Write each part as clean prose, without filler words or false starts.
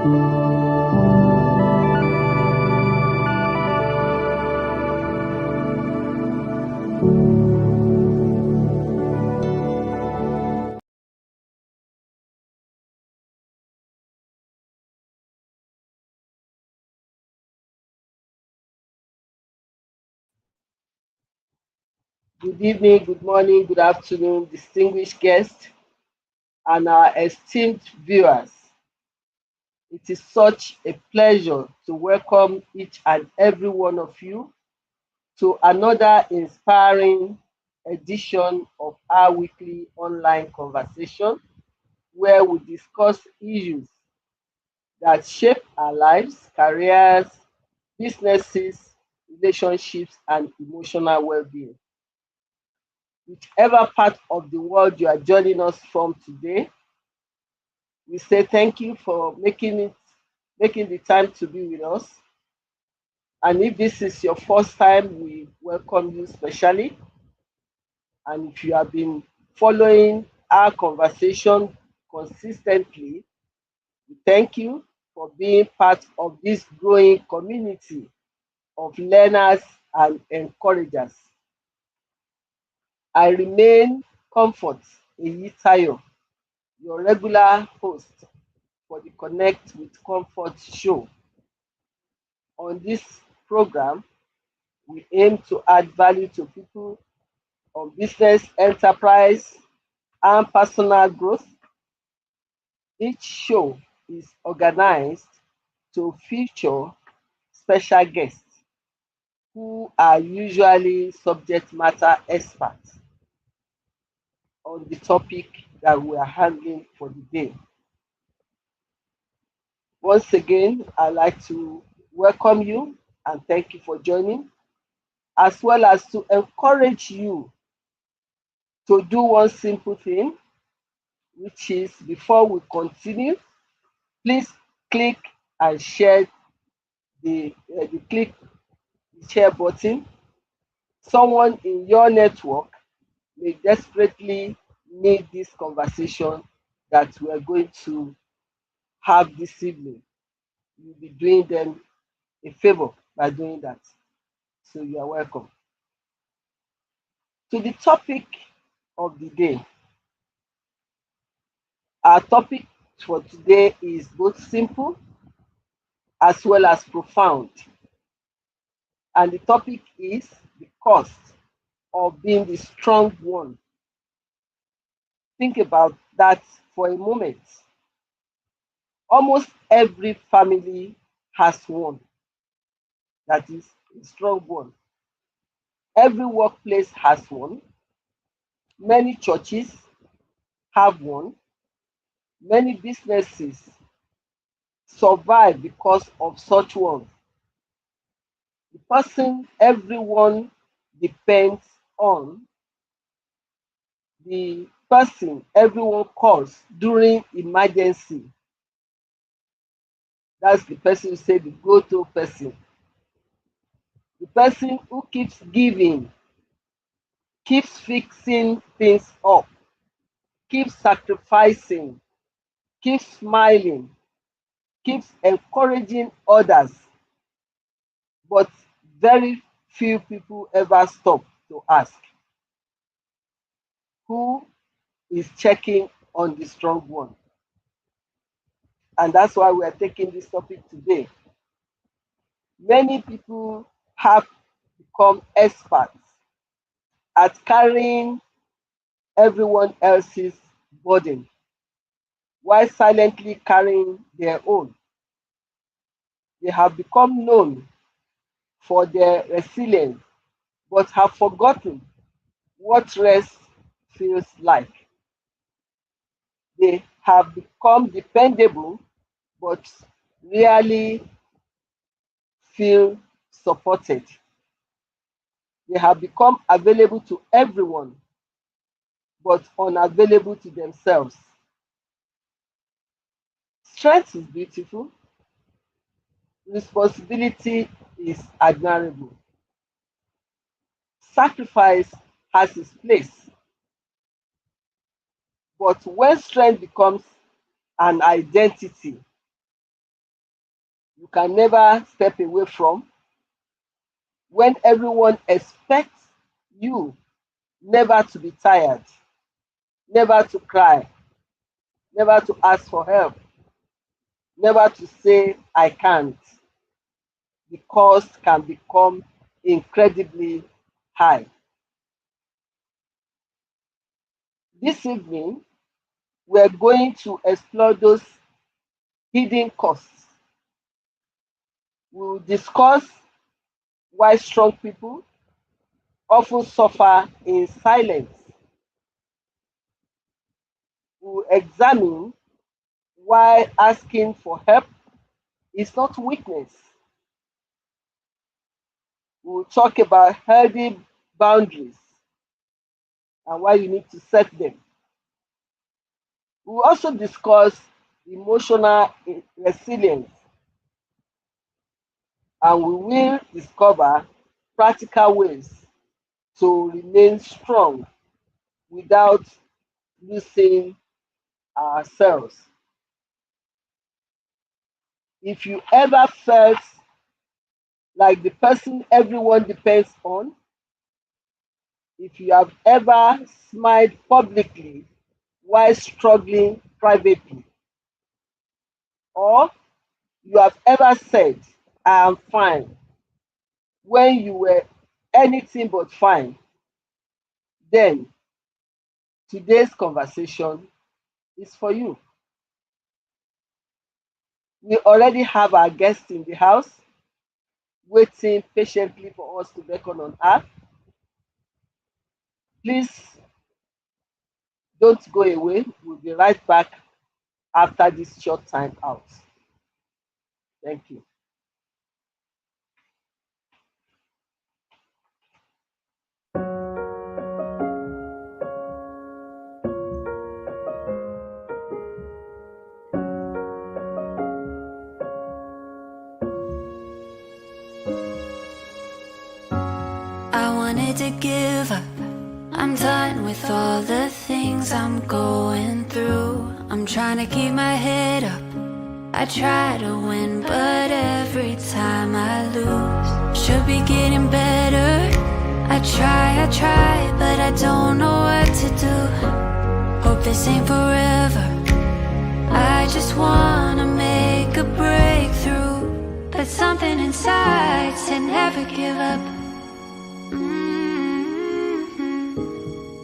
Good evening, good morning, good afternoon, distinguished guests, and our esteemed viewers. It is such a pleasure to welcome each and every one of you to another inspiring edition of our weekly online conversation where we discuss issues that shape our lives, careers, businesses, relationships, and emotional well being. Whichever part of the world you are joining us from today, we say thank you for making the time to be with us. And if this is your first time, we welcome you specially. And if you have been following our conversation consistently, we thank you for being part of this growing community of learners and encouragers. I remain Comfort Eyitayo, your regular host for the Connect with Comfort show. On this program, we aim to add value to people on business, enterprise, and personal growth. Each show is organized to feature special guests who are usually subject matter experts on the topic that we are handling for the day. Once again, I'd like to welcome you and thank you for joining, as well as to encourage you to do one simple thing, which is before we continue, please click and share the click the share button. Someone in your network may desperately need this conversation that we are going to have this evening. You'll be doing them a favor by doing that. So you are welcome. To the topic of the day. Our topic for today is both simple as well as profound. And the topic is the cost of being the strong one. Think about that for a moment. Almost every family has one, that is a strong one. Every workplace has one. Many churches have one. Many businesses survive because of such ones. The person everyone depends on, the person everyone calls during emergency. That's the person who say the go-to person. The person who keeps giving, keeps fixing things up, keeps sacrificing, keeps smiling, keeps encouraging others. But very few people ever stop to ask who is checking on the strong one. And that's why we are taking this topic today. Many people have become experts at carrying everyone else's burden while silently carrying their own. They have become known for their resilience but have forgotten what rest feels like. They have become dependable but rarely feel supported. They have become available to everyone but unavailable to themselves. Strength is beautiful, responsibility is admirable, sacrifice has its place. But when strength becomes an identity, you can never step away from, when everyone expects you never to be tired, never to cry, never to ask for help, never to say, I can't, the cost can become incredibly high. This evening, we're going to explore those hidden costs. We'll discuss why strong people often suffer in silence. We'll examine why asking for help is not weakness. We'll talk about healthy boundaries and why you need to set them. We'll also discuss emotional resilience, and we will discover practical ways to remain strong without losing ourselves. If you ever felt like the person everyone depends on, if you have ever smiled publicly while struggling privately, or you have ever said, I am fine, when you were anything but fine, then today's conversation is for you. We already have our guests in the house waiting patiently for us to beckon on her. Please don't go away. We'll be right back after this short time out. Thank you. I wanted to give up. I'm done with all the things I'm going through. I'm trying to keep my head up. I try to win, but every time I lose. Should be getting better. I try, but I don't know what to do. Hope this ain't forever. I just wanna make a breakthrough, but something inside said never give up.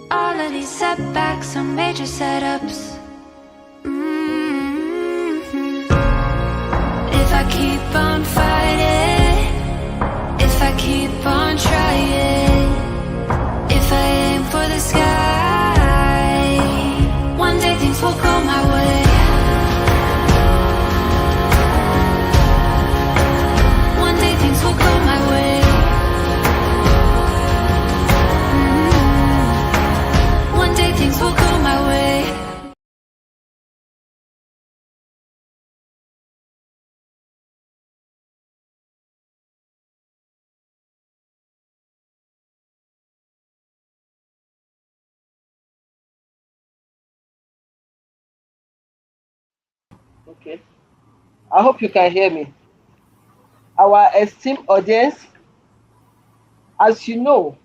All of these setbacks are major setups. If I keep on fighting, if I keep on trying, if I aim for the sky, one day things will go my way. One day things will go my way. One day things will go my way. Okay. I hope you can hear me. Our esteemed audience, as you know,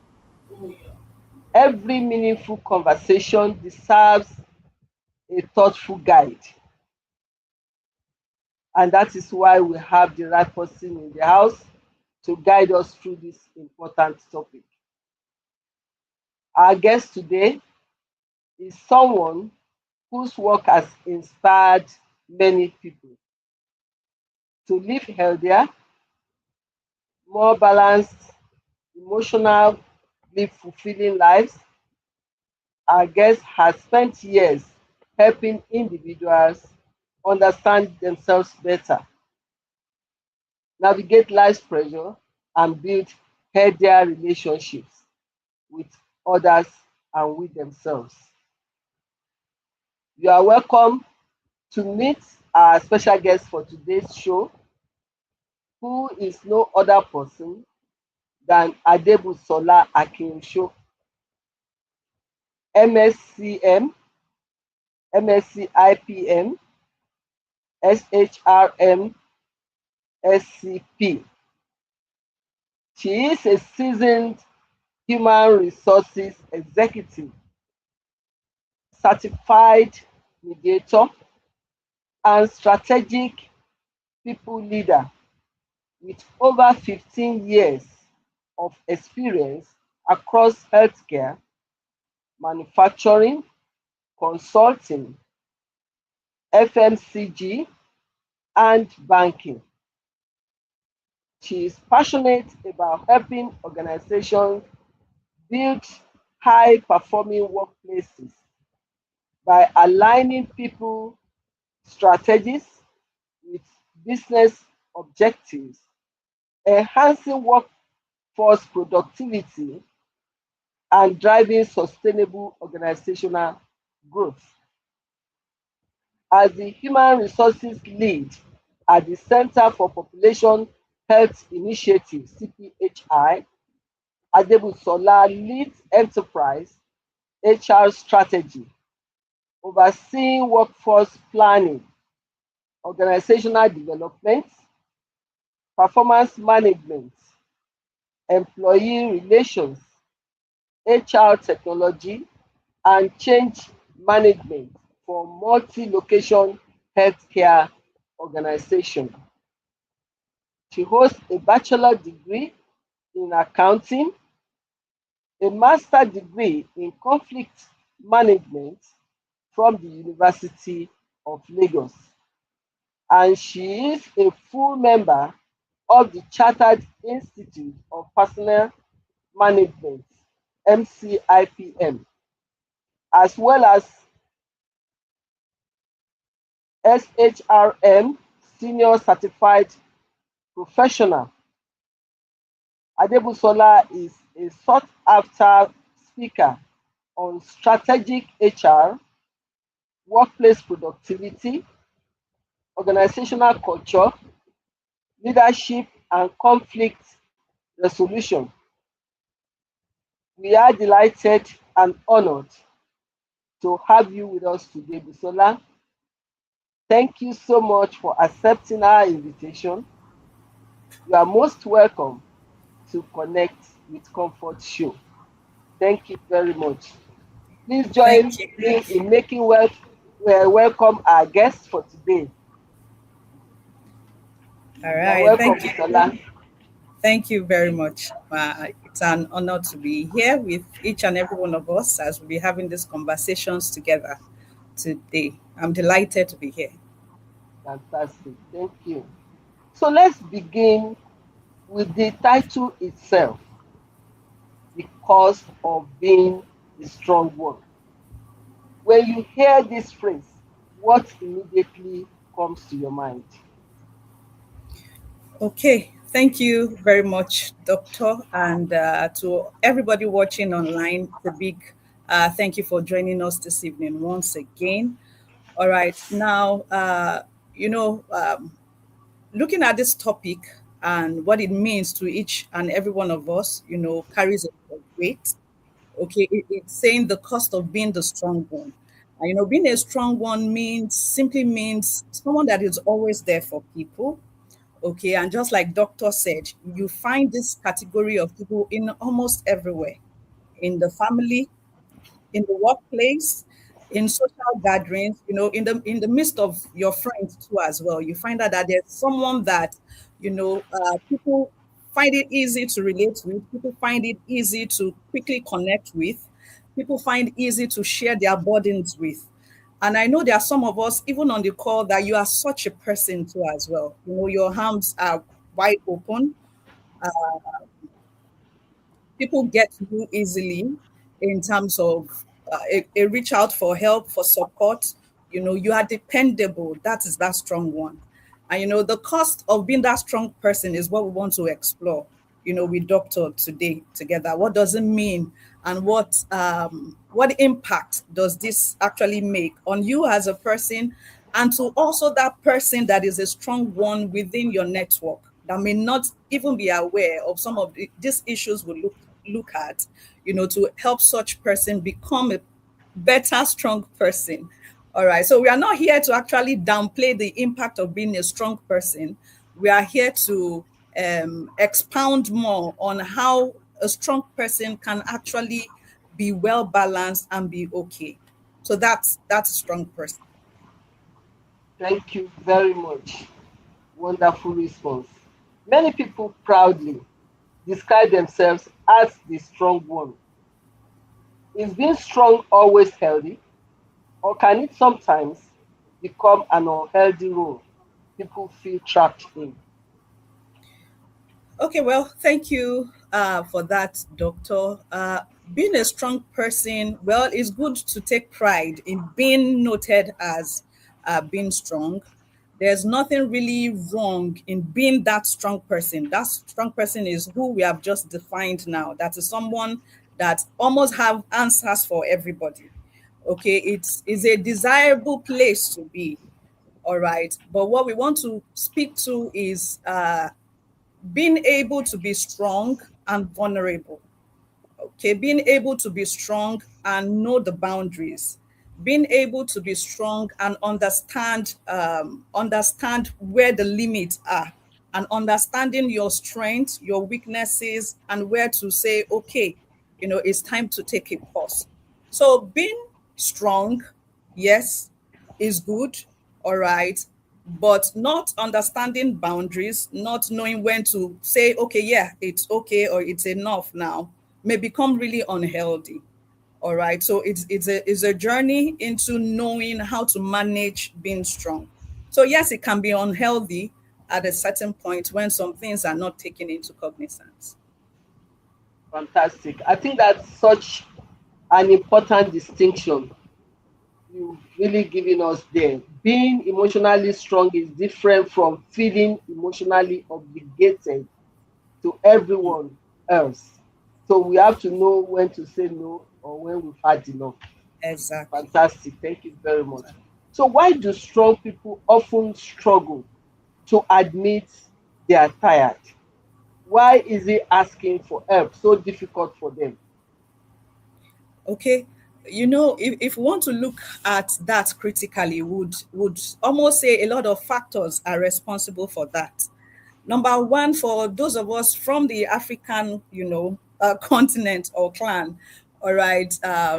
every meaningful conversation deserves a thoughtful guide. And that is why we have the right person in the house to guide us through this important topic. Our guest today is someone whose work has inspired many people to live healthier, more balanced, emotional, live fulfilling lives. Our guest has spent years helping individuals understand themselves better, navigate life's pressure, and build healthier relationships with others and with themselves. You are welcome to meet our special guest for today's show, who is no other person than Adebusola Akinsho, MSCM, MSc IPM, SHRM, SCP. She is a seasoned human resources executive, certified mediator, and strategic people leader with over 15 years of experience across healthcare, manufacturing, consulting, FMCG, and banking. She is passionate about helping organizations build high performing workplaces by aligning people strategies with business objectives, enhancing workforce productivity, and driving sustainable organizational growth. As the Human Resources Lead at the Center for Population Health Initiative (CPHI), Adebusola leads enterprise HR strategy, overseeing workforce planning, organizational development, performance management, employee relations, HR technology, and change management for multi-location healthcare organization. She holds a bachelor degree in accounting, a master degree in conflict management from the University of Lagos, and she is a full member of the Chartered Institute of Personnel Management (MCIPM), as well as SHRM Senior Certified Professional. Adebusola is a sought-after speaker on strategic HR, workplace productivity, organizational culture, leadership, and conflict resolution. We are delighted and honored to have you with us today, Busola. Thank you so much for accepting our invitation. You are most welcome to Connect with Comfort show. Thank you very much. Please join Thank you. me in making welcome our guests for today. All You are right. welcome, Thank you. Busola. Thank you very much. It's an honor to be here with each and every one of us as we'll be having these conversations together today. I'm delighted to be here. Fantastic. Thank you. So let's begin with the title itself, the cost of being the strong one. When you hear this phrase, what immediately comes to your mind? Okay. Thank you very much, Doctor. And to everybody watching online, the big thank you for joining us this evening once again. All right. Now, you know, looking at this topic and what it means to each and every one of us, carries a lot of weight. Okay, it's saying the cost of being the strong one. And, being a strong one simply means someone that is always there for people. Okay, and just like doctor said, you find this category of people in almost everywhere, in the family, in the workplace, in social gatherings, in the midst of your friends too as well. You find out that there's someone that, people find it easy to relate with, people find it easy to quickly connect with, people find easy to share their burdens with. And I know there are some of us, even on the call, that you are such a person too as well. Your arms are wide open, people get to you easily in terms of a reach out for help, for support. You are dependable. That is that strong one. And the cost of being that strong person is what we want to explore, with Doctor today together. What does it mean? And what impact does this actually make on you as a person, and to also that person that is a strong one within your network that may not even be aware of some of these issues we look at, to help such person become a better, strong person. All right. So we are not here to actually downplay the impact of being a strong person, we are here to expound more on how a strong person can actually be well balanced and be okay. So that's a strong person. Thank you very much. Wonderful response. Many people proudly describe themselves as the strong one. Is being strong always healthy, or can it sometimes become an unhealthy role people feel trapped in? Okay, well, thank you for that, Doctor. Being a strong person, well, it's good to take pride in being noted as being strong. There's nothing really wrong in being that strong person. That strong person is who we have just defined now. That is someone that almost have answers for everybody. Okay, it's a desirable place to be. All right, but what we want to speak to is being able to be strong and vulnerable. Okay, being able to be strong and know the boundaries, being able to be strong and understand where the limits are, and understanding your strengths, your weaknesses, and where to say, okay, it's time to take a pause. So being strong, yes, is good, all right, but not understanding boundaries, not knowing when to say, okay, yeah, it's okay or it's enough now, may become really unhealthy. All right. So it's a journey into knowing how to manage being strong. So yes, it can be unhealthy at a certain point when some things are not taken into cognizance. Fantastic. I think that's such an important distinction you've really given us there. Being emotionally strong is different from feeling emotionally obligated to everyone else. So we have to know when to say no or when we've had enough. Exactly. Fantastic. Thank you very much. So, why do strong people often struggle to admit they are tired? Why is it asking for help so difficult for them? Okay. If we want to look at that critically, would almost say a lot of factors are responsible for that. Number one, for those of us from the African, continent or clan, all right,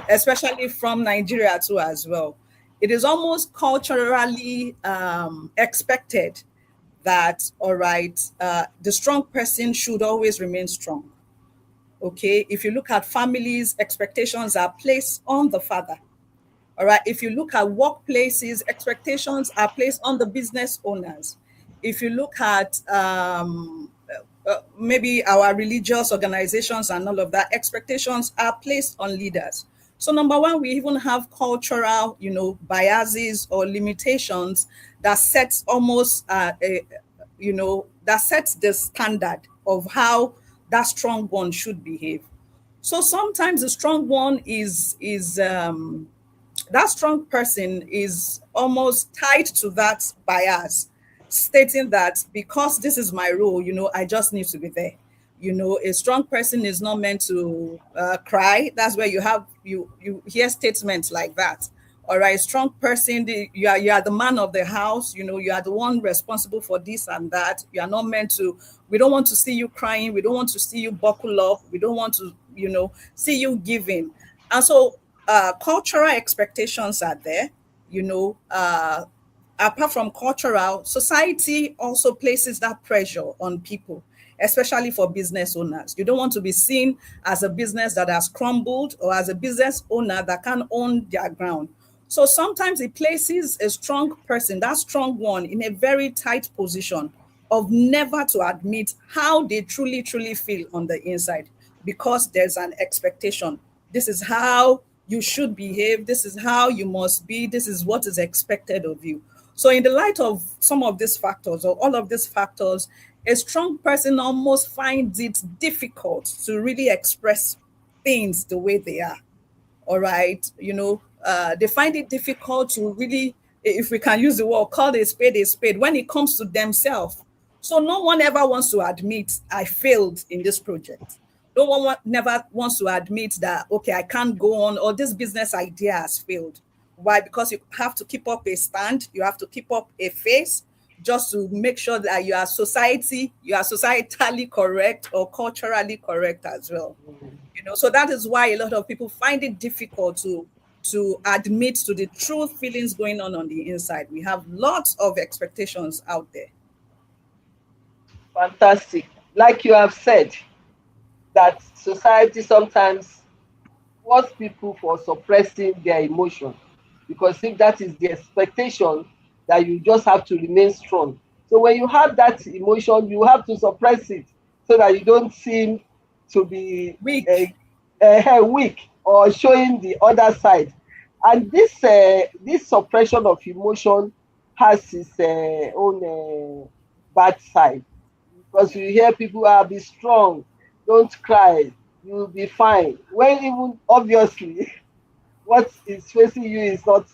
especially from Nigeria too as well, it is almost culturally expected that, all right, the strong person should always remain strong. Okay, if you look at families, expectations are placed on the father. All right. If you look at workplaces, expectations are placed on the business owners. If you look at maybe our religious organizations and all of that, expectations are placed on leaders. So number one, we even have cultural, biases or limitations that sets almost that sets the standard of how that strong one should behave. So sometimes the strong one is that strong person is almost tied to that bias, stating that because this is my role, I just need to be there. A strong person is not meant to cry. That's where you hear statements like that. All right, strong person, you are the man of the house. You are the one responsible for this and that. You are not meant to. We don't want to see you crying. We don't want to see you buckle up. We don't want to, see you giving. And so cultural expectations are there. You know, uh, Apart from cultural, society also places that pressure on people, especially for business owners. You don't want to be seen as a business that has crumbled or as a business owner that can't own their ground. So sometimes it places a strong person, that strong one, in a very tight position of never to admit how they truly, truly feel on the inside because there's an expectation. This is how you should behave. This is how you must be. This is what is expected of you. So, in the light of some of these factors or all of these factors, a strong person almost finds it difficult to really express things the way they are. All right. They find it difficult to really, if we can use the word, call a spade when it comes to themselves. So no one ever wants to admit I failed in this project. No one never wants to admit that, okay, I can't go on or this business idea has failed. Why? Because you have to keep up a stand, you have to keep up a face, just to make sure that you are societally correct or culturally correct as well. So that is why a lot of people find it difficult to admit to the true feelings going on the inside. We have lots of expectations out there. Fantastic. Like you have said, that society sometimes faults people for suppressing their emotion, because if that is the expectation, that you just have to remain strong. So when you have that emotion, you have to suppress it so that you don't seem to be Weak. weak or showing the other side. And this suppression of emotion has its own bad side, because you hear people, be strong, don't cry, you'll be fine, when even obviously what is facing you is not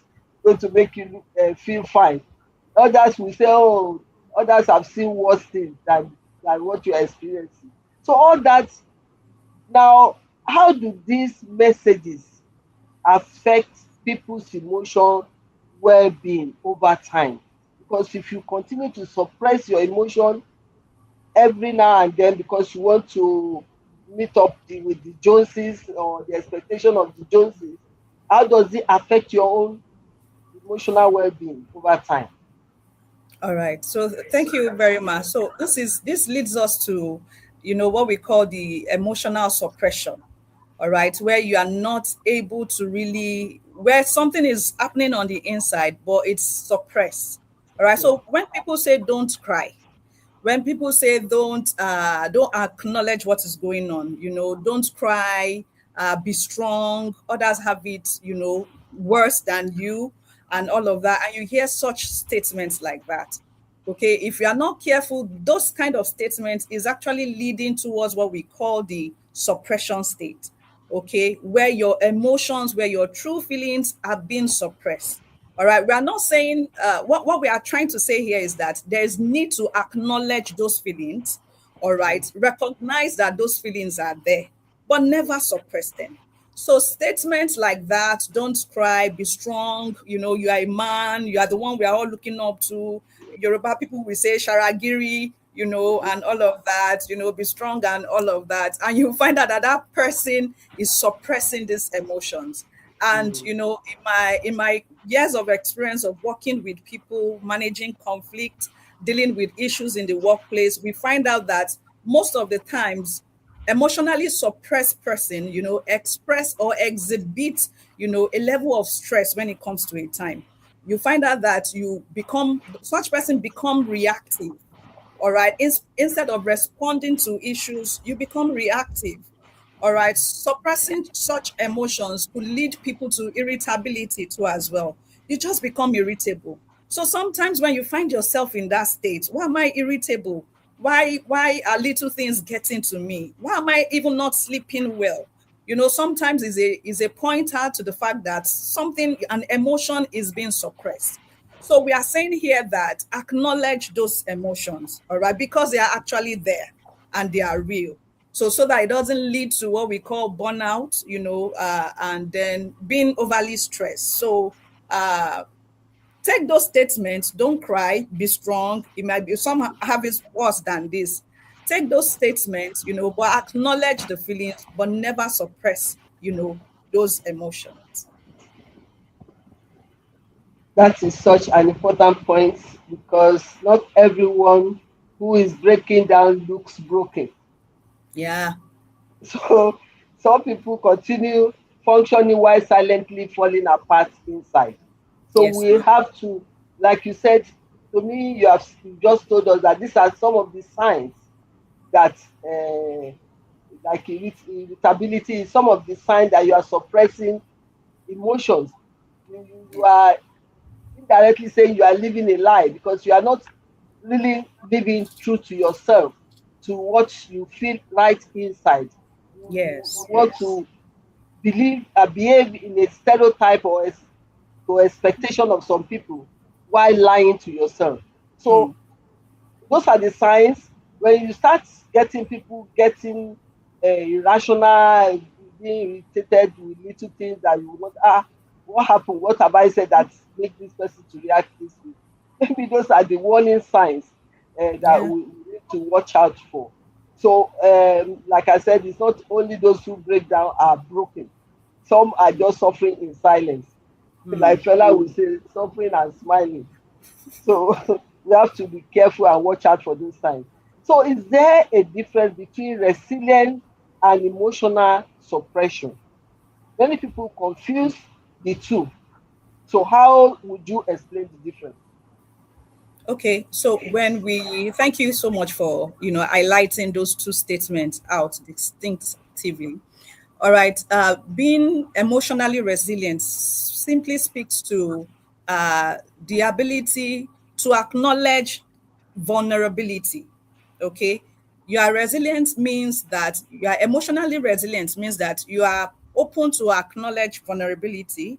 going to make you feel fine. Others will say, oh, others have seen worse things than what you're experiencing. So all that. Now, how do these messages affect people's emotion well-being over time? Because if you continue to suppress your emotion every now and then because you want to meet up with the Joneses or the expectation of the Joneses, how does it affect your own emotional well-being over time? All right. So thank you very much. So this leads us to, what we call the emotional suppression. All right, where you are not able to really, where something is happening on the inside, but it's suppressed. All right. Yeah. So when people say don't cry, when people say don't acknowledge what is going on, don't cry, be strong, others have it, worse than you, and all of that, and you hear such statements like that. Okay, if you are not careful, those kind of statements is actually leading towards what we call the suppression state. Okay, where your emotions, where your true feelings are being suppressed. All right. We are not saying, what we are trying to say here is that there is need to acknowledge those feelings. All right. Recognize that those feelings are there, but never suppress them. So statements like that, don't cry, be strong, you are a man, you are the one we are all looking up to. Yoruba people will say Sharagiri, and all of that, be strong and all of that. And you find out that that person is suppressing these emotions. And Mm, in my years of experience of working with people, managing conflict, dealing with issues in the workplace, we find out that most of the times emotionally suppressed person, express or exhibit, a level of stress when it comes to a time. You find out that such person become reactive. All right. Instead of responding to issues, you become reactive. All right. Suppressing such emotions could lead people to irritability too, as well. You just become irritable. So sometimes when you find yourself in that state, why am I irritable? Why are little things getting to me? Why am I even not sleeping well? Sometimes is a pointer to the fact that an emotion is being suppressed. So we are saying here that acknowledge those emotions, all right, because they are actually there and they are real. So that it doesn't lead to what we call burnout, and then being overly stressed. So take those statements, don't cry, be strong. It might be some have it worse than this. Take those statements, but acknowledge the feelings, but never suppress, those emotions. that is such an important point, because not everyone who is breaking down looks broken. Yeah. So some people continue functioning while silently falling apart inside. So Yes, we ma'am. have to, like you said to me, you just told us that these are some of the signs that, like irritability is some of the signs that you are suppressing emotions. You are indirectly saying you are living a lie, because you are not really living true to yourself, to what you feel right inside. You Yes, want yes. to behave in a stereotype or to expectation of some people while lying to yourself. Hmm. So those are the signs. When you start getting people getting irrational, being irritated with little things that you want, what happened, what have I said that make this person to react this way? Maybe those are the warning signs that Yeah. we need to watch out for. So, like I said, it's not only those who break down are broken. Some are just suffering in silence. Hmm. Like fella will say, suffering and smiling. So we have to be careful and watch out for those signs. So, is there a difference between resilience and emotional suppression? Many people confuse the two. So, how would you explain the difference? Okay, so when we thank you so much for highlighting those two statements out distinctively. All right, being emotionally resilient simply speaks to the ability to acknowledge vulnerability. Okay, you are resilient means that you are emotionally resilient means that you are open to acknowledge vulnerability,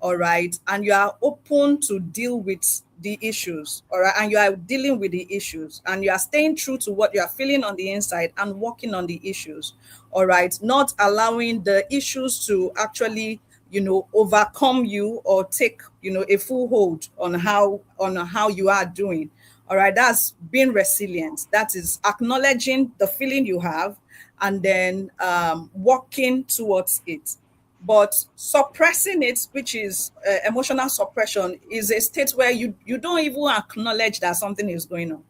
all right, and you are open to deal with the issues, all right, and you are dealing with the issues, and you are staying true to what you are feeling on the inside and working on the issues, all right, not allowing the issues to actually overcome you or take a full hold on how you are doing. All right, that's being resilient. That is acknowledging the feeling you have and then working towards it. But suppressing it, which is emotional suppression, is a state where you don't even acknowledge that something is going on.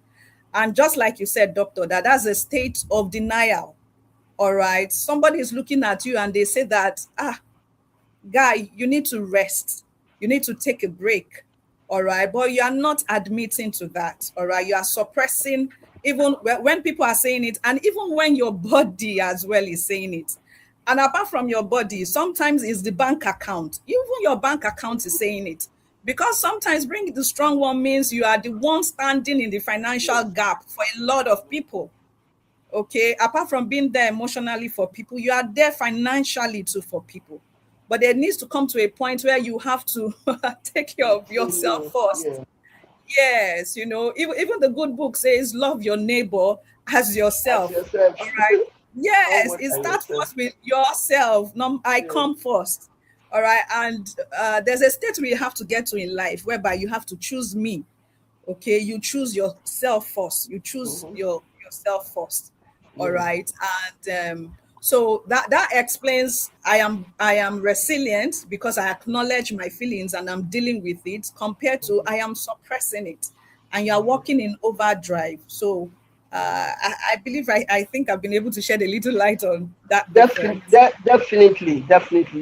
And just like you said, doctor, that's a state of denial. All right, somebody is looking at you and they say that, guy, you need to rest. You need to take a break. All right. But you are not admitting to that. All right. You are suppressing even when people are saying it, and even when your body as well is saying it. And apart from your body, sometimes it's the bank account. Even your bank account is saying it. Because sometimes bring the strong one means you are the one standing in the financial Yes. gap for a lot of people. Okay, apart from being there emotionally for people, you are there financially too for people. But there needs to come to a point where you have to take care of Say yourself no. first. Yeah. Yes, even the good book says love your neighbor as As yourself. yourself. All right. How Yes, much it are starts yourself? first with yourself. I Yes. come first. All right. And there's a state where you have to get to in life whereby you have to choose me. Okay, you choose yourself first. You choose Mm-hmm. yourself first. All Yes. right, and so that explains I am resilient because I acknowledge my feelings and I'm dealing with it, compared to I am suppressing it, and you're working in overdrive. So I believe I think I've been able to shed a little light on that difference. Definitely,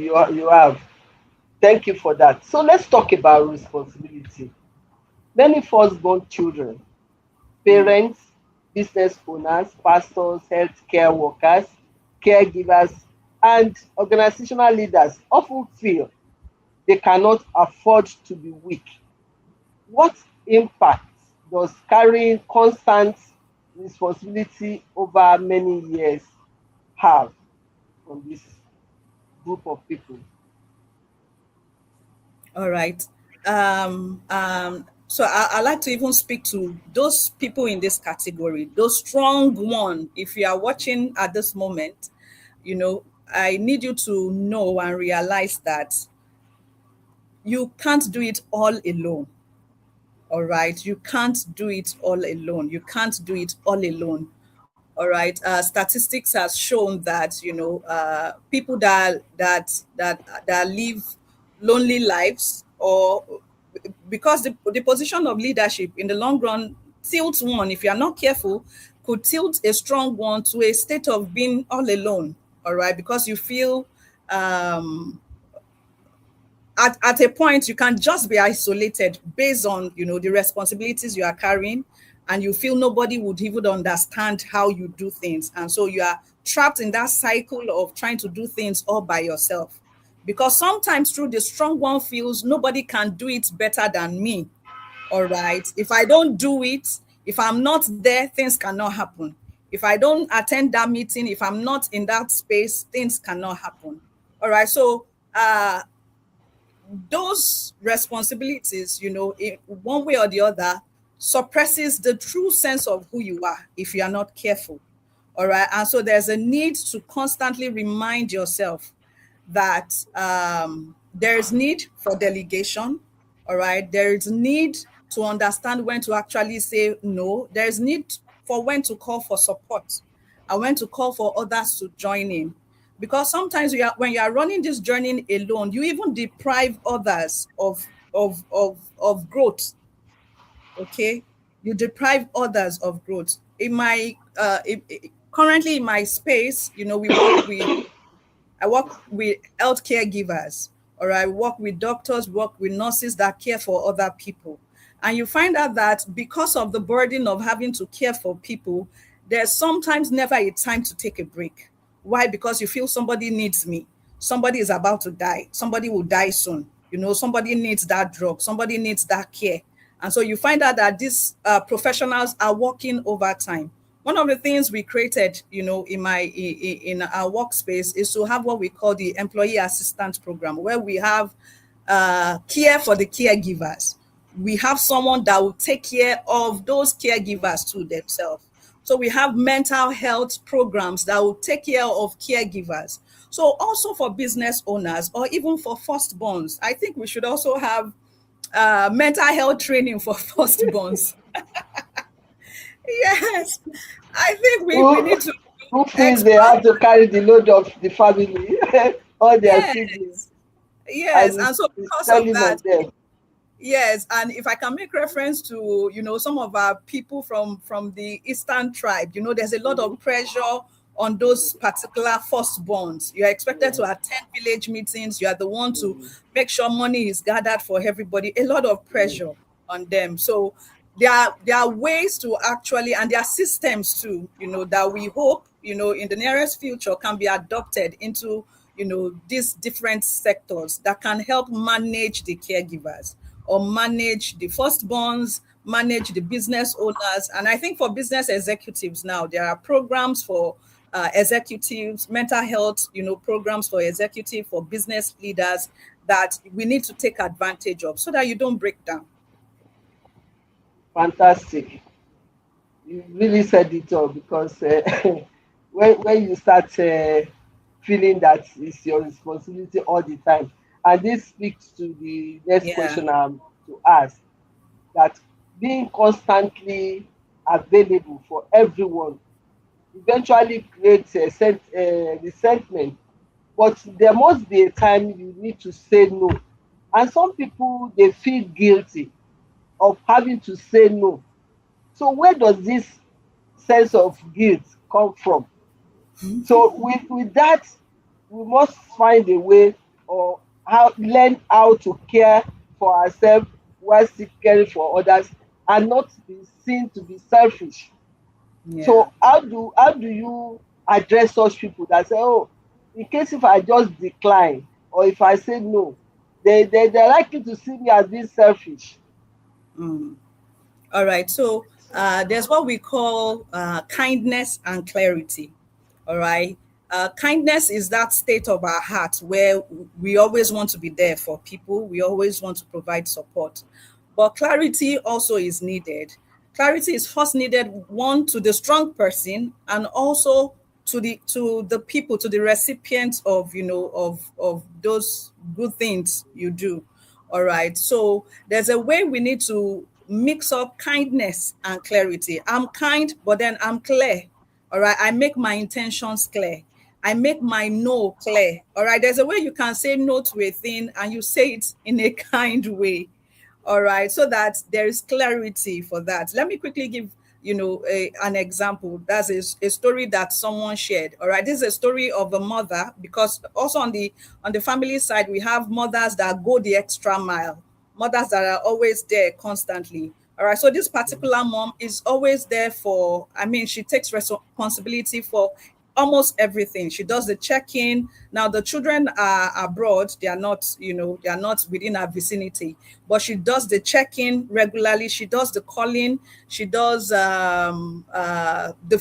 you have. Thank you for that. So let's talk about responsibility. Many firstborn children, parents, business owners, pastors, healthcare workers, caregivers, and organizational leaders often feel they cannot afford to be weak. What impact does carrying constant responsibility over many years have on this group of people? All right. So I like to even speak to those people in this category, those strong one. If you are watching at this moment, I need you to know and realize that you can't do it all alone. All right. You can't do it all alone. You can't do it all alone. All right. Statistics has shown that people that live lonely lives, or because the position of leadership in the long run tilts one, if you are not careful, could tilt a strong one to a state of being all alone. All right, because you feel um at a point you can just be isolated based on the responsibilities you are carrying, and you feel nobody would even understand how you do things, and so you are trapped in that cycle of trying to do things all by yourself, because sometimes through the strong one feels nobody can do it better than me. All right, if I don't do it, if I'm not there, things cannot happen. If I don't attend that meeting, if I'm not in that space, things cannot happen. All right, so those responsibilities, in one way or the other, suppresses the true sense of who you are if you are not careful. All right. And so there's a need to constantly remind yourself that there is need for delegation. All right. There is need to understand when to actually say no. There's need for when to call for support and when to call for others to join in. Because sometimes when you are running this journey alone, you even deprive others of growth. Okay, you deprive others of growth. In my currently in my space, we work with I work with health caregivers, or I work with doctors, work with nurses that care for other people. And you find out that because of the burden of having to care for people, there's sometimes never a time to take a break. Why? Because you feel somebody needs me. Somebody is about to die. Somebody will die soon. Somebody needs that drug. Somebody needs that care. And so you find out that these professionals are working overtime. One of the things we created, in our workspace is to have what we call the employee assistance program, where we have care for the caregivers. We have someone that will take care of those caregivers to themselves. So we have mental health programs that will take care of caregivers. So also for business owners or even for firstborns, I think we should also have mental health training for firstborns. Yes, I think we Who need to who feels they expand. have to carry the load of the family, all their Yes, siblings, yes. and And so it's because of telling that, on them. yes, and if I can make reference to, some of our people from the Eastern tribe, there's a lot Mhm. of pressure on those particular firstborns. You're expected to Yes. attend village meetings. You are the one to Mm, make sure money is gathered for everybody. A lot of mm. pressure on them. So there are ways to actually, and there are systems too, that we hope, in the nearest future can be adopted into, these different sectors that can help manage the caregivers or manage the firstborns, manage the business owners. And I think for business executives now, there are programs for executives, mental health, programs for executive, for business leaders that we need to take advantage of so that you don't break down. Fantastic. You really said it all because when you start feeling that it's your responsibility all the time, and this speaks to the next Yeah, question to ask, that being constantly available for everyone eventually creates resentment. But there must be a time you need to say no. And some people, they feel guilty of having to say no. So where does this sense of guilt come from? So with that, we must find a way, or how learn how to care for ourselves while still caring for others, and not be seen to be selfish. yeah. So how do you address such people that say, oh, in case if I just decline or if I say no, they're likely to see me as being selfish. Mm. All right. So there's what we call kindness and clarity. All right. Kindness is that state of our heart where we always want to be there for people. We always want to provide support. But clarity also is needed. Clarity is first needed, one, to the strong person, and also to the people, to the recipients of of those good things you do. All right. So there's a way we need to mix up kindness and clarity. I'm kind, but then I'm clear. All right. I make my intentions clear. I make my no clear. All right. There's a way you can say no to a thing and you say it in a kind way. All right. So that there is clarity for that. Let me quickly give an example. That's a story that someone shared. All right, this is a story of a mother, because also on the family side we have mothers that go the extra mile, mothers that are always there constantly. All right, so this particular mom is always there for, I mean, she takes responsibility for almost everything. She does the check-in. Now the children are abroad, they are not within our vicinity, but she does the check-in regularly. She does the calling. She does the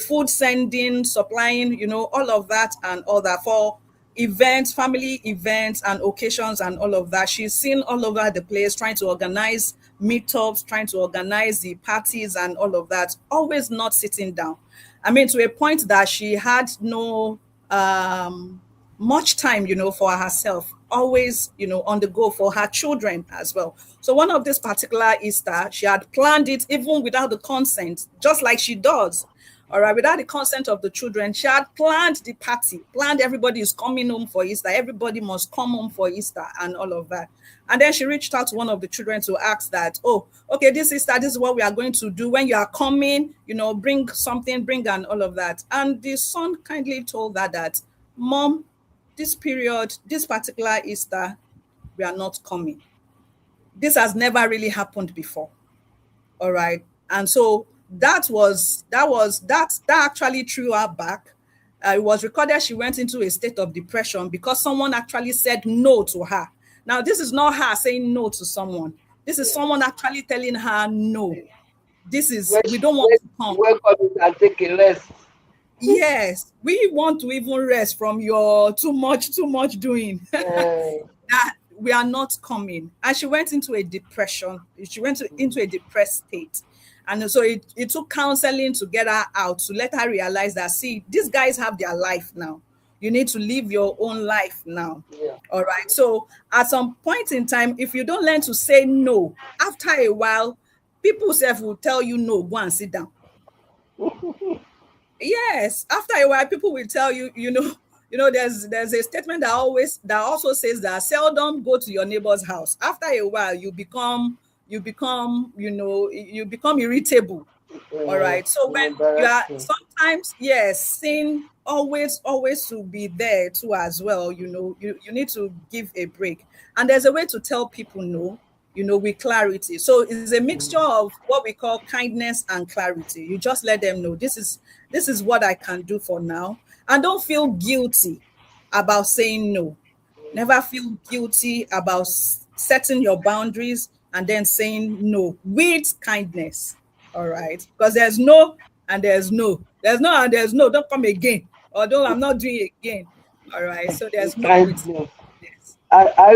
food sending, supplying, all of that and all that for events, family events and occasions and all of that. She's seen all over the place trying to organize meetups, trying to organize the parties and all of that, always not sitting down. I mean, to a point that she had no much time, for herself. always, on the go for her children as well. So one of this particular Easter, she had planned it even without the consent, just like she does. All right, without the consent of the children, she had planned the party, planned everybody is coming home for Easter, everybody must come home for Easter and all of that. And then she reached out to one of the children to ask that, oh, okay, this Easter, this is what we are going to do. When you are coming, bring something, bring and all of that. And the son kindly told her that, Mom, this period, this particular Easter, we are not coming. This has never really happened before. All right. And so that actually threw her back. It was recorded she went into a state of depression because someone actually said no to her. Now, this is not her saying no to someone. This is someone actually telling her no. We don't want to come. Welcome and take a rest. Yes, we want to even rest from your too much doing. Uh, That we are not coming. And she went into a depression. She went into a depressed state. And so it took counseling to get her out, to let her realize that, see, these guys have their life now. You need to live your own life now. yeah. All right. So at some point in time, if you don't learn to say no, after a while, people self will tell you no, go and sit down. Yes, after a while, people will tell you, there's a statement that also says that seldom go to your neighbor's house. After a while, you become irritable. All right. So when you are Embarrassing. sometimes, yes, sin always to be there too as well. You need to give a break. And there's a way to tell people no, with clarity. So it's a mixture of what we call kindness and clarity. You just let them know this is what I can do for now. And don't feel guilty about saying no. Never feel guilty about setting your boundaries and then saying no with kindness. All right. Because there's no and there's no. There's no and there's no. Don't come again. Although I'm not doing it again. All right. So there's no with Kindness. kindness. I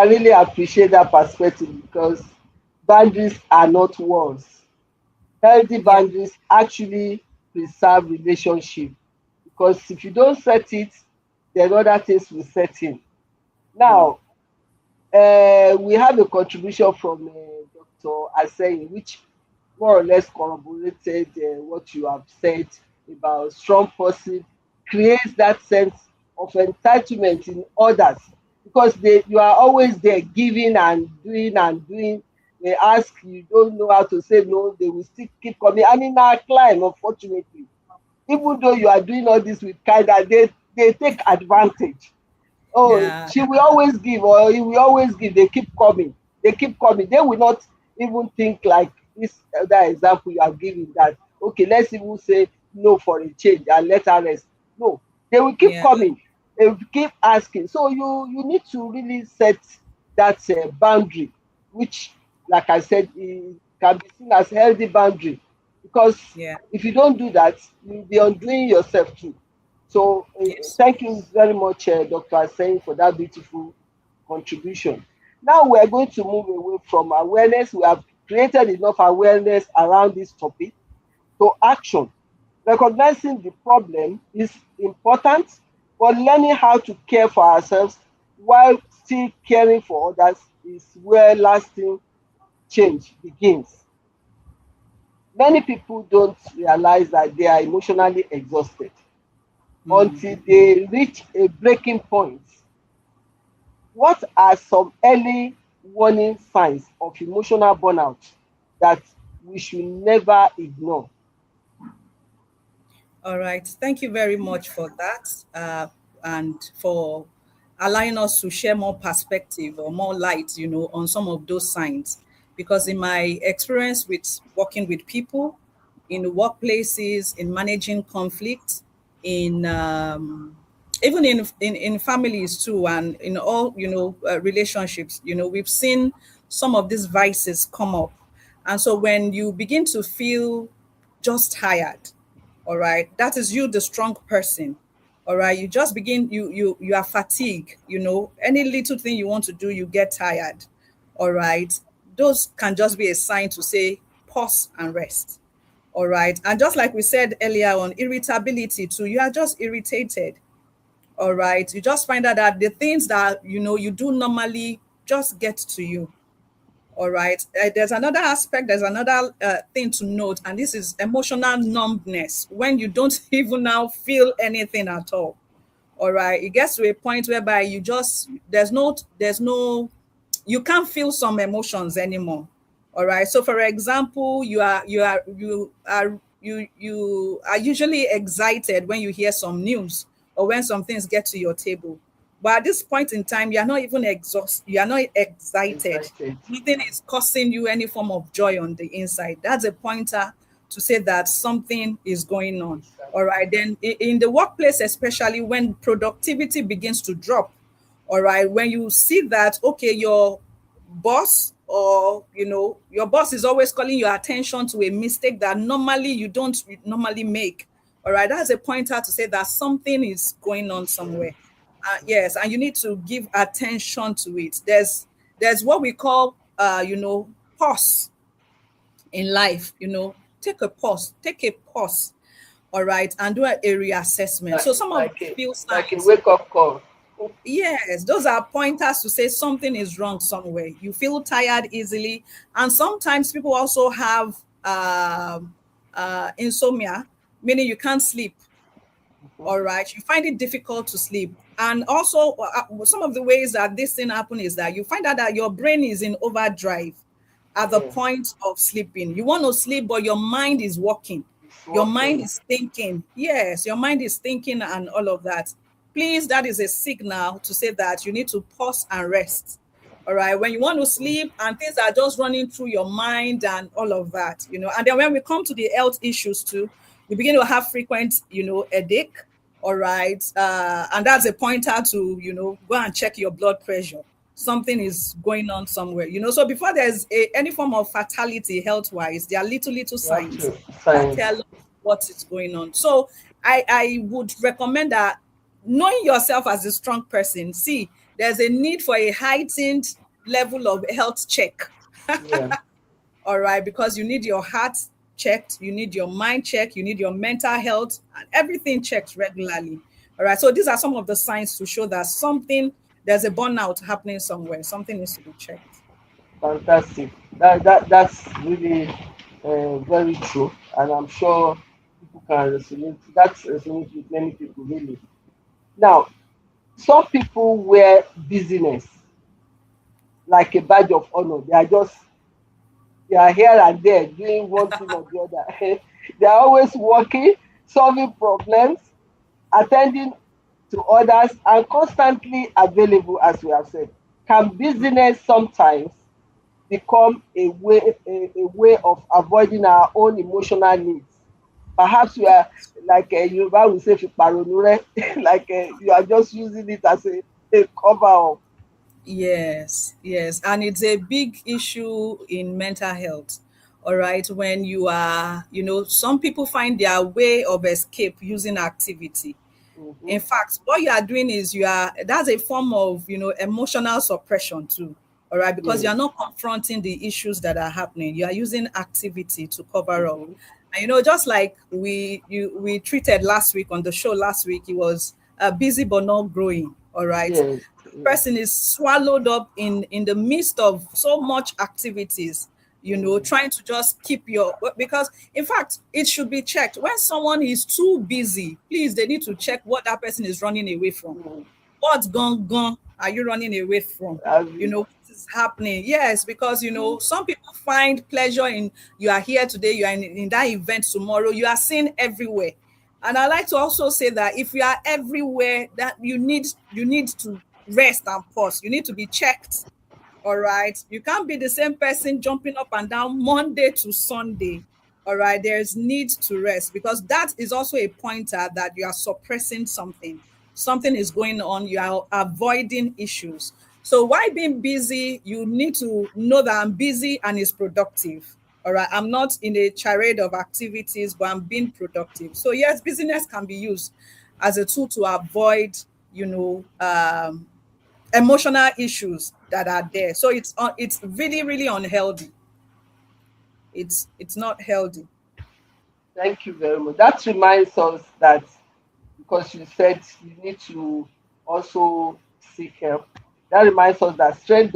really appreciate that perspective because boundaries are not walls. Healthy Yeah. boundaries actually preserve relationship because if you don't set it, then other things will set in. Now, we have a contribution from Dr. Asseyi, which more or less corroborated what you have said about strong person creates that sense of entitlement in others because you are always there giving and doing and doing. They ask, you don't know how to say no, they will still keep coming. And in our climb, unfortunately, even though you are doing all this with kindness, they take advantage. Oh, Yeah. she will always give or he will always give. They keep coming. They keep coming. They will not even think like this other example you are giving that, okay, let's even say no for a change and let her rest. No, they will keep Yeah. coming. They will keep asking. So you need to really set that boundary, which, like I said, can be seen as healthy boundary. Because Yeah. if you don't do that, you'll be undoing yourself too. So Yes. thank you very much, Dr. Sen, for that beautiful contribution. Now we are going to move away from awareness. We have created enough awareness around this topic to action. Recognizing the problem is important, but learning how to care for ourselves while still caring for others is where lasting change begins. Many people don't realize that they are emotionally exhausted Mm. until they reach a breaking point. What are some early warning signs of emotional burnout that we should never ignore? All right. Thank you very much for that, and for allowing us to share more perspective or more light, on some of those signs. Because in my experience with working with people in the workplaces, in managing conflict, in even in families too, and in all relationships, we've seen some of these vices come up. And so when you begin to feel just tired, all right, that is you, the strong person. All right, you just begin, you are fatigued, any little thing you want to do, you get tired. All right, those can just be a sign to say pause and rest. All right, and just like we said earlier on, irritability too, you are just irritated. All right. You just find out that the things that you do normally just get to you. All right. There's another aspect, there's another thing to note, and this is emotional numbness, when you don't even now feel anything at all. All right. It gets to a point whereby you just, there's no, you can't feel some emotions anymore. All right. So for example, you are usually excited when you hear some news or when some things get to your table. But at this point in time, you are not even exhausted, you are not excited. Excited. Nothing is causing you any form of joy on the inside. That's a pointer to say that something is going on. All right. Then in the workplace, especially when productivity begins to drop, all right, when you see that, okay, your boss, or your boss is always calling your attention to a mistake that normally you don't normally make, all right, that's a pointer to say that something is going on somewhere. Yes, and you need to give attention to it. There's what we call pause in life. Take a pause, all right, and do a reassessment. Like So some of like the a few like a signs. wake up call. Yes, those are pointers to say something is wrong somewhere. You feel tired easily, and sometimes people also have insomnia, meaning you can't sleep. Mhm. All right, you find it difficult to sleep, and also some of the ways that this thing happen is that you find out that your brain is in overdrive at the Yeah, point of sleeping. You want to sleep, but your mind is working. it's Your mind working. is thinking. Yes, your mind is thinking and all of that. Please, that is a signal to say that you need to pause and rest. All right. When you want to sleep and things are just running through your mind and all of that. And then when we come to the health issues too, you begin to have frequent, headache. All right. And that's a pointer to, go and check your blood pressure. Something is going on somewhere. So before there's any form of fatality health wise, there are little You have signs to that sign. tell us what is going on. So I would recommend that, knowing yourself as a strong person, see, there's a need for a heightened level of health check. Yeah, All right, because you need your heart checked, you need your mind checked, you need your mental health, and everything checked regularly. All right, so these are some of the signs to show that there's a burnout happening somewhere. Something needs to be checked. fantastic. That's really very true, and I'm sure people can resonate. That resonates with many people really. Now, some people wear busyness like a badge of honor. They are here and there doing one thing or the other. They are always working, solving problems, attending to others, and constantly available, as we have said. Can business sometimes become a way of avoiding our own emotional needs? Perhaps we are like Yoruba will say, "Fiparonure," like you are just using it as a cover up. Yes, yes. And it's a big issue in mental health. All right. When some people find their way of escape using activity. Mhm. In fact, what you are doing is that's a form of, emotional suppression too. All right. Because you Yes. are not confronting the issues that are happening. You are using activity to cover up. Mhm. And just like we treated last week on the show last week, it was busy but not growing. All right. Yes. Yes. Person is swallowed up in the midst of so much activities, Mhm. trying to just keep because in fact it should be checked. When someone is too busy, please, they need to check what that person is running away from. Mhm. What gone are you running away from? Abi. What is happening? Yes, because some people find pleasure in, you are here today, you are in that event tomorrow, you are seen everywhere. And I like to also say that if you are everywhere, that you need to rest and pause. You need to be checked. All right. You can't be the same person jumping up and down Monday to Sunday. All right. There's need to rest, because that is also a pointer that you are suppressing something. Something is going on. You are avoiding issues. So why being busy? You need to know that I'm busy and it's productive. All right. I'm not in a charade of activities, but I'm being productive. So yes, business can be used as a tool to avoid, you know, um, emotional issues that are there. So it's really really unhealthy. It's not healthy. Thank you very much. That reminds us that because you said you need to also seek help. That reminds us that strength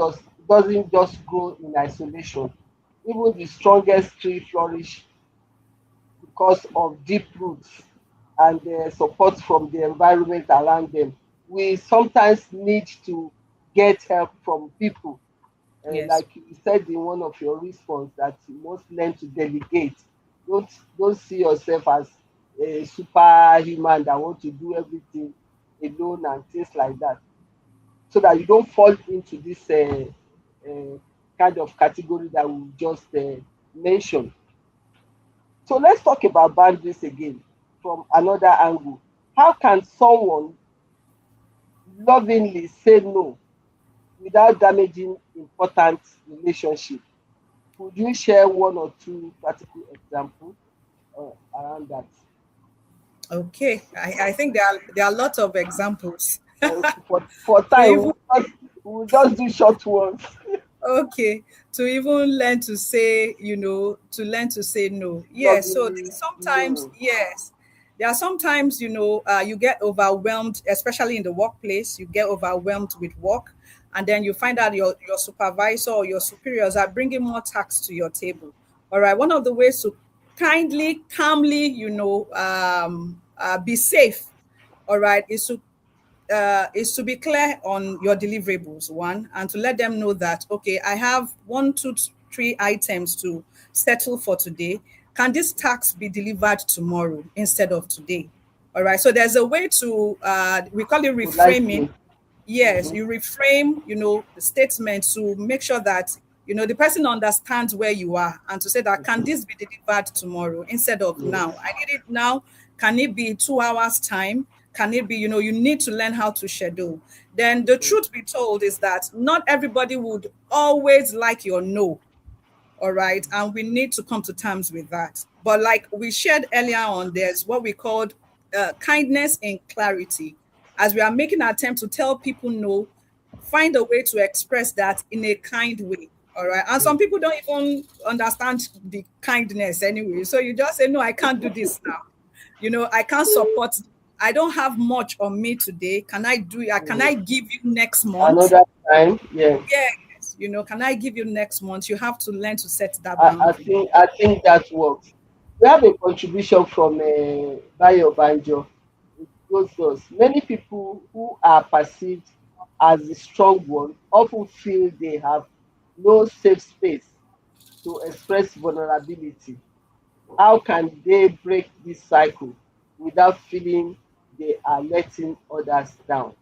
doesn't just grow in isolation. Even the strongest tree flourish because of deep roots and support from the environment around them. We sometimes need to get help from people. Yes. Like you said in one of your response, that you must learn to delegate. Don't don't see yourself as a superhuman that want to do everything alone and things like that, so that you don't fall into this kind of category that we just mentioned. So let's talk about boundaries again from another angle. How can someone lovingly say no without damaging important relationship? Could you share one or two practical examples around that? Okay. I think there are lots of examples For to time, even we'll just do short ones. okay, to even learn to say, to learn to say no. Yes. So Lovingly, sometimes, no. yes, there are sometimes, you get overwhelmed, especially in the workplace. You get overwhelmed with work, and then you find out your supervisor or your superiors are bringing more tasks to your table. All right. One of the ways to kindly, calmly, be safe, all right, is to be clear on your deliverables, one, and to let them know that, okay, I have one, two, three items to settle for today. Can this task be delivered tomorrow instead of today? All right. So there's a way to, we call it reframing. Politely. Yes, Mhm. you reframe, the statement to make sure that, the person understands where you are, and to say that, can this be delivered tomorrow instead of now? Yes. I need it now. Can it be 2 hours time? Can it be, you need to learn how to schedule. Then the Mhm. truth be told is that not everybody would always like your no. All right. And we need to come to terms with that. But like we shared earlier on, there's what we called kindness and clarity. As we are making an attempt to tell people no, find a way to express that in a kind way. All right. And some people don't even understand the kindness anyway. So you just say, no, I can't do this now. I can't support. I don't have much on me today. Can I do it? Can I Mhm. give you next month? Another time, yeah. Yes, can I give you next month? You have to learn to set that I, I boundary. think I think that works. We have a contribution from Bayo Banjo. It goes thus. Many people who are perceived as the strong one often feel they have no safe space to express vulnerability. How can they break this cycle without feeling they are letting others down?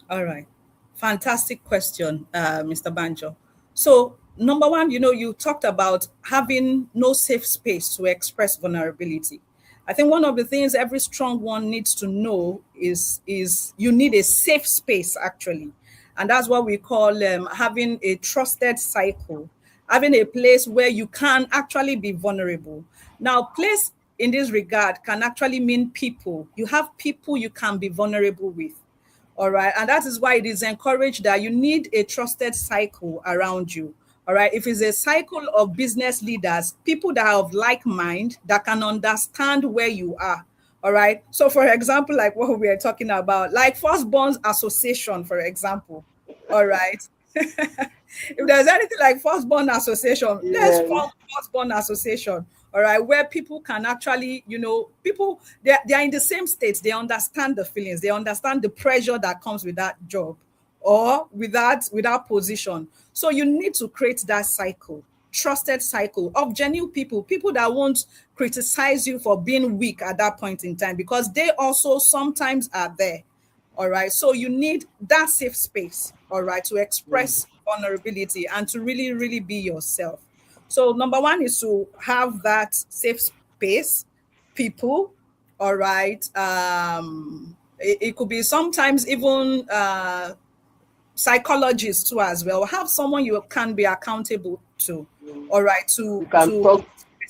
All right. Fantastic question, Mr. Banjo. So, number one, you talked about having no safe space to express vulnerability. I think one of the things every strong one needs to know is you need a safe space actually, and that's what we call having a trusted cycle, having a place where you can actually be vulnerable. Now, place in this regard can actually mean people. You have people you can be vulnerable with. All right. And that is why it is encouraged that you need a trusted cycle around you. All right. If it's a cycle of business leaders, people that are of like mind, that can understand where you are. All right. So, for example, like what we are talking about, like Firstborns Association, for example. All right. If there's anything like Firstborn Association, let's Yes. form Firstborn Association. All right, where people can actually, people they are in the same state. They understand the feelings. They understand the pressure that comes with that job or with that position. So you need to create that cycle, trusted cycle of genuine people, people that won't criticize you for being weak at that point in time, because they also sometimes are there. All right. So you need that safe space, all right, to express vulnerability and to really, really be yourself. So number one is to have that safe space, people, all right. It could be sometimes even psychologists too as well. Have someone you can be accountable to, Mm. all right, You to can to talk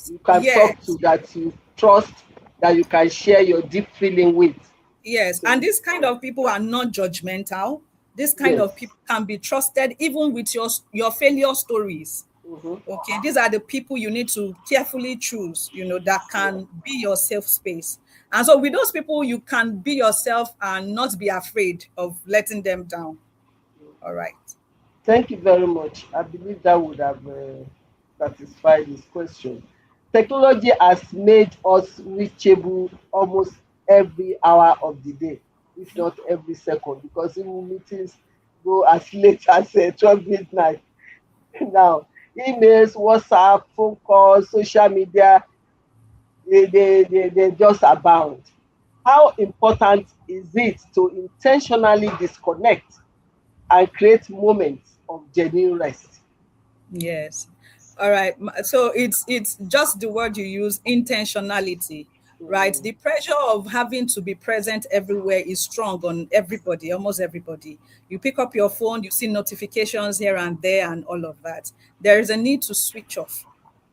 you can talk to yes. that you trust, that you can share your deep feeling with. Yes, and So this kind of people are not judgmental. This kind yes, of people can be trusted even with your failure stories. Mm-hmm. Okay, these are the people you need to carefully choose, that Yeah. can be your safe space. And so with those people, you can be yourself and not be afraid of letting them down. All right. Thank you very much. I believe that would have satisfied this question. Technology has made us reachable almost every hour of the day, if not every second, because even meetings go as late as 12 midnight. Now, emails, WhatsApp, phone calls, social media, they just abound. How important is it to intentionally disconnect and create moments of genuine rest? Yes. All right. So it's just the word you use, intentionality, right? Mm, The pressure of having to be present everywhere is strong on everybody, almost everybody. You pick up your phone, you see notifications here and there and all of that. There is a need to switch off.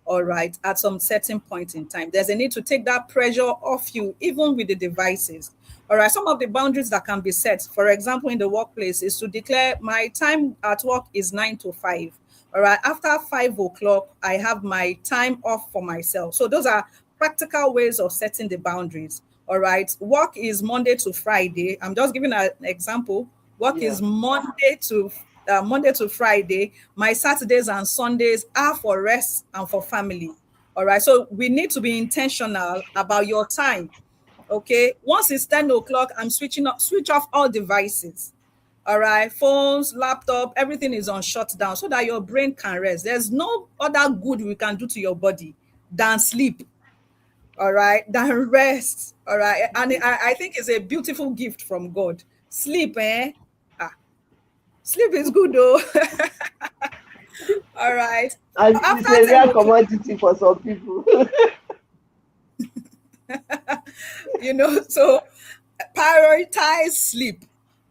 All right, at some certain point in time, there's a need to take that pressure off you, even with the devices. All right, some of the boundaries that can be set, for example, in the workplace, is to declare my time at work is 9 to 5. All right, after 5 o'clock, I have my time off for myself. So those are practical ways of setting the boundaries. All right, work is Monday to Friday. I'm just giving an example. Work yeah. is Monday to Friday. My Saturdays and Sundays are for rest and for family. All right. So we need to be intentional about your time. Okay. Once it's 10 o'clock, I'm switch off all devices. All right. Phones, laptop, everything is on shutdown so that your brain can rest. There's no other good we can do to your body than sleep. All right. Than rest. All right. And I think it's a beautiful gift from God. Sleep, eh? Ah, sleep is good though. All right. And After it's a 10 rare o'clock, commodity for some people. so prioritize sleep,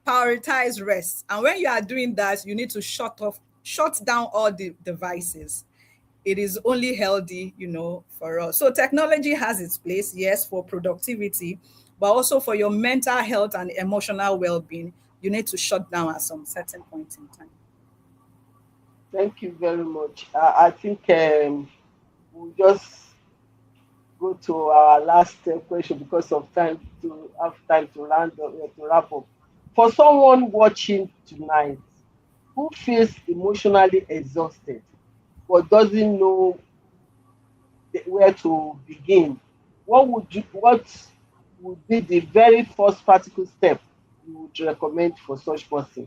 prioritize rest. And when you are doing that, you need to shut down all the devices. It is only healthy, for us. So technology has its place, yes, for productivity, but also for your mental health and emotional well-being, you need to shut down at some certain point in time. Thank you very much. I think we'll just go to our last question because of time to have time to to wrap up. For someone watching tonight who feels emotionally exhausted but doesn't know where to begin, what would be the very first practical step you would recommend for such person?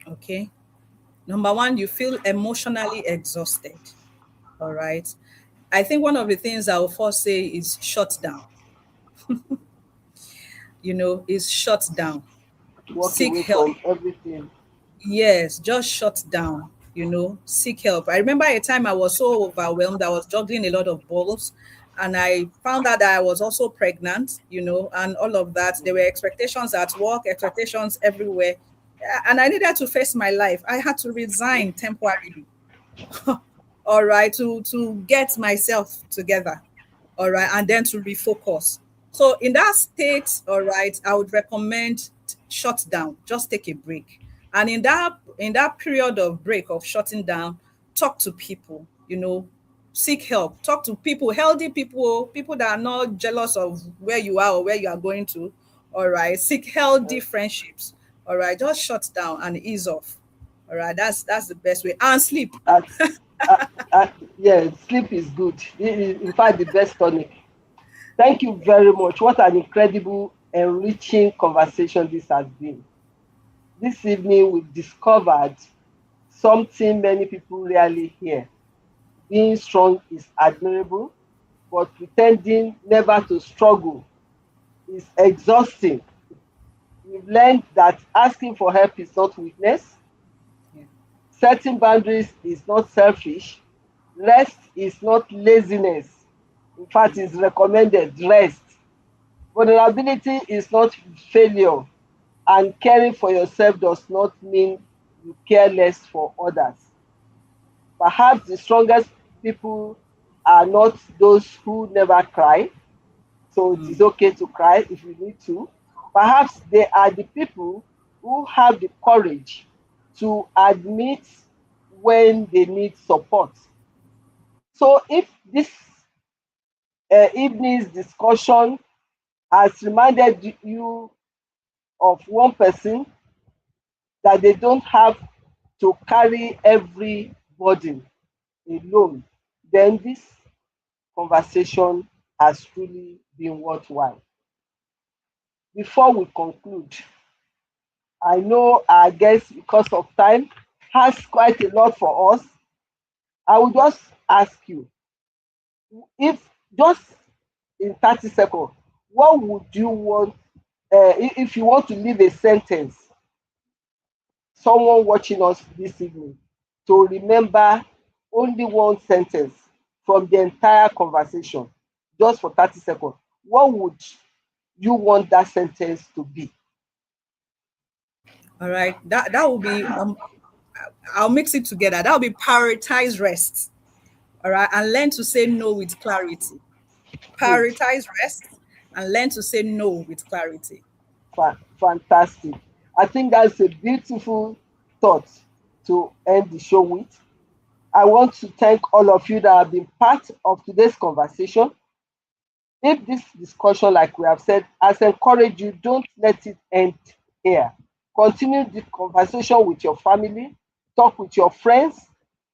Okay. Number one, you feel emotionally exhausted. All right. I think one of the things I will first say is shut down, is shut down. Walk Seek away help. from everything. Yes, just shut down, seek help. I remember a time I was so overwhelmed, I was juggling a lot of balls, and I found out that I was also pregnant, and all of that. There were expectations at work, expectations everywhere. And I needed to face my life. I had to resign temporarily. All right, to get myself together, all right, and then to refocus. So in that state, all right, I would recommend shut down, just take a break. And in that period of break, of shutting down, talk to people, seek help, talk to people, healthy people, people that are not jealous of where you are or where you are going to. All right, seek healthy friendships. All right, just shut down and ease off. All right, that's the best way. And sleep. Uh, uh, yeah, sleep is good. In fact, the best tonic. Thank you very much. What an incredible, enriching conversation this has been. This evening, we've discovered something many people rarely hear. Being strong is admirable, but pretending never to struggle is exhausting. We've learned that asking for help is not weakness, Yeah. setting boundaries is not selfish, rest is not laziness. In fact, it's recommended rest. Vulnerability is not failure, and caring for yourself does not mean you care less for others. Perhaps the strongest people are not those who never cry, so it is Mm. okay to cry if you need to. Perhaps they are the people who have the courage to admit when they need support. So if this evening's discussion has reminded you of one person that they don't have to carry every burden alone, then this conversation has truly been worthwhile. Before we conclude, I know our guest, because of time, has quite a lot for us. I will just ask you, if just in 30 seconds, what would you want, if you want to leave a sentence, someone watching us this evening, to remember only one sentence from the entire conversation, just for 30 seconds, what would you want that sentence to be? All right. That will be I'll mix it together. That will be prioritize rest. All right. And learn to say no with clarity. Good. Prioritize rest and learn to say no with clarity. Fantastic. I think that's a beautiful thought to end the show with. I want to thank all of you that have been part of today's conversation. If this discussion, like we have said, has encouraged you, don't let it end here. Continue the conversation with your family, talk with your friends,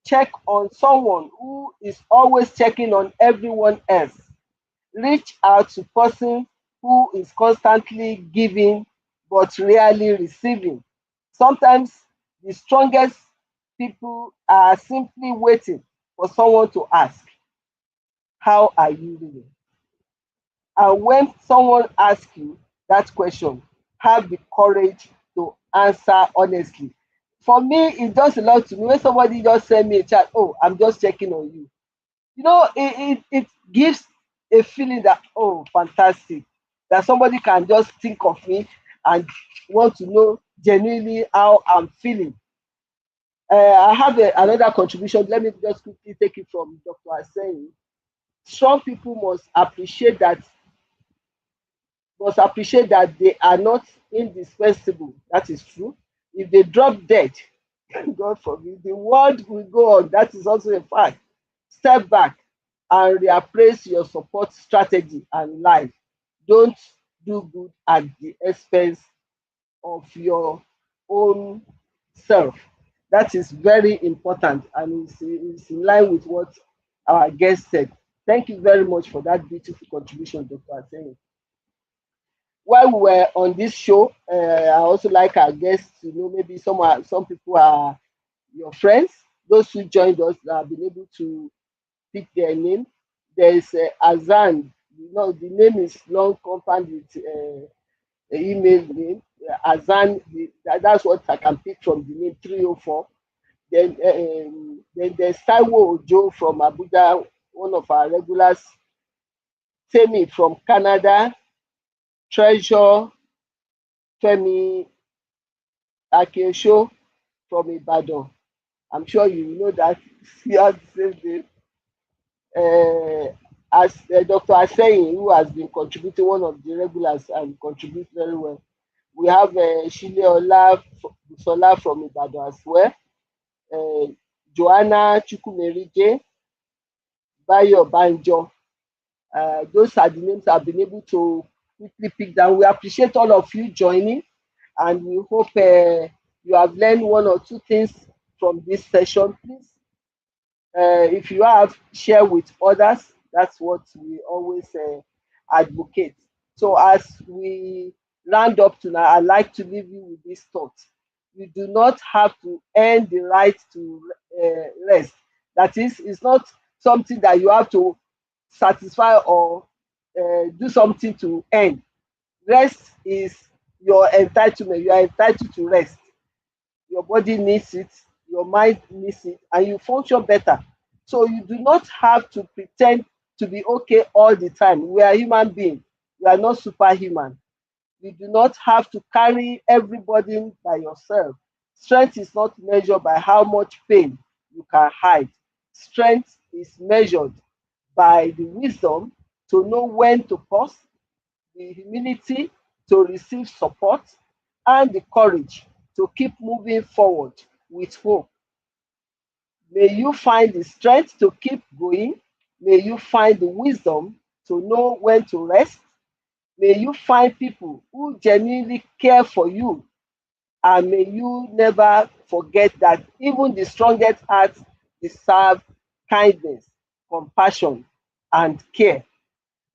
check on someone who is always checking on everyone else. Reach out to person who is constantly giving but rarely receiving. Sometimes the strongest people are simply waiting for someone to ask, how are you doing? And when someone asks you that question, have the courage to answer honestly. For me, it does a lot to me when somebody just send me a chat, oh, I'm just checking on you. It gives a feeling that, oh, fantastic, that somebody can just think of me and want to know genuinely how I'm feeling. I have another contribution. Let me just quickly take it from Dr. Aseng. Strong people must appreciate that they are not indispensable. That is true. If they drop dead, God forbid, the world will go on. That is also a fact. Step back and reappraise your support strategy and life. Don't do good at the expense of your own self. That is very important and is in line with what our guest said. Thank you very much for that beautiful contribution, Dr. Aseni. While we were on this show, I also like our guests to know maybe some people are your friends, those who joined us that have been able to pick their name. There is Azan. The name is long compound with email name. Azan, that's what I can pick from the name 304. Then there's Taiwo Ojo from Abuja, one of our regulars. Temi from Canada. Treasure Femi Akiosho from Ibadan. I'm sure you know that you have the same name. As Dr. Aseyin, who has been contributing, one of the regulars and contributes very well. We have Shile Ola Busola from Ibadan as well. Uh, Joanna Chukwumerije, Bayo Banjo. Those are the names I've been able to quickly pick down. We appreciate all of you joining, and we hope you have learned one or two things from this session. Please, if you have, share with others. That's what we always advocate. So as we round up tonight, I'd like to leave you with this thought. You do not have to earn the right to rest. That is, it's not something that you have to satisfy or do something to earn. Rest is your entitlement. You are entitled to rest. Your body needs it, your mind needs it, and you function better. So you do not have to pretend to be okay all the time. We are human beings. We are not superhuman. You do not have to carry everybody by yourself. Strength is not measured by how much pain you can hide. Strength is measured by the wisdom to know when to pause, the humility to receive support, and the courage to keep moving forward with hope. May you find the strength to keep going. May you find the wisdom to know when to rest. May you find people who genuinely care for you. And may you never forget that even the strongest hearts deserve kindness, compassion, and care.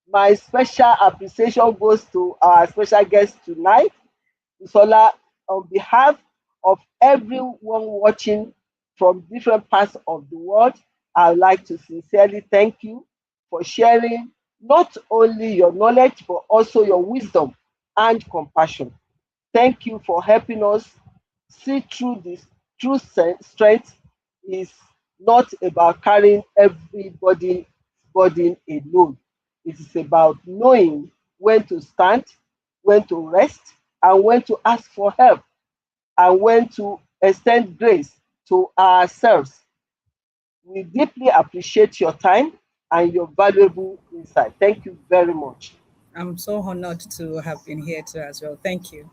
My special appreciation goes to our special guest tonight, Isola. On behalf of everyone watching from different parts of the world, I would like to sincerely thank you for sharing not only your knowledge but also your wisdom and compassion. Thank you for helping us see through this. True strength is not about carrying everybody's burden alone. It is about knowing when to stand, when to rest, and when to ask for help, and when to extend grace to ourselves. We deeply appreciate your time and your valuable insight. Thank you very much. I'm so honored to have been here too as well. Thank you.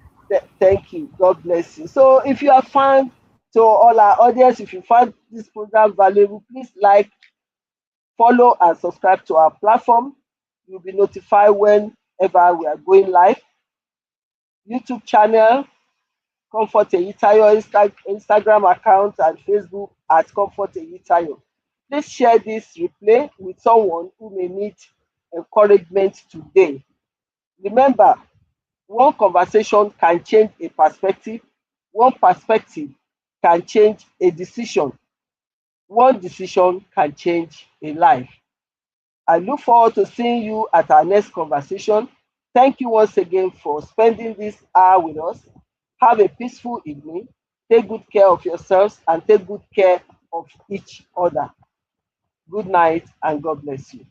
Thank you. God bless you. So, if you have found, to all our audience, if you found this program valuable, please like, follow, and subscribe to our platform. You'll be notified whenever we are going live. YouTube channel, Comfort Eyitayo, Instagram account, and Facebook at Comfort Eyitayo. Please share this replay with someone who may need encouragement today. Remember, one conversation can change a perspective, one perspective can change a decision, one decision can change a life. I look forward to seeing you at our next conversation. Thank you once again for spending this hour with us. Have a peaceful evening. Take good care of yourselves and take good care of each other. Good night and God bless you.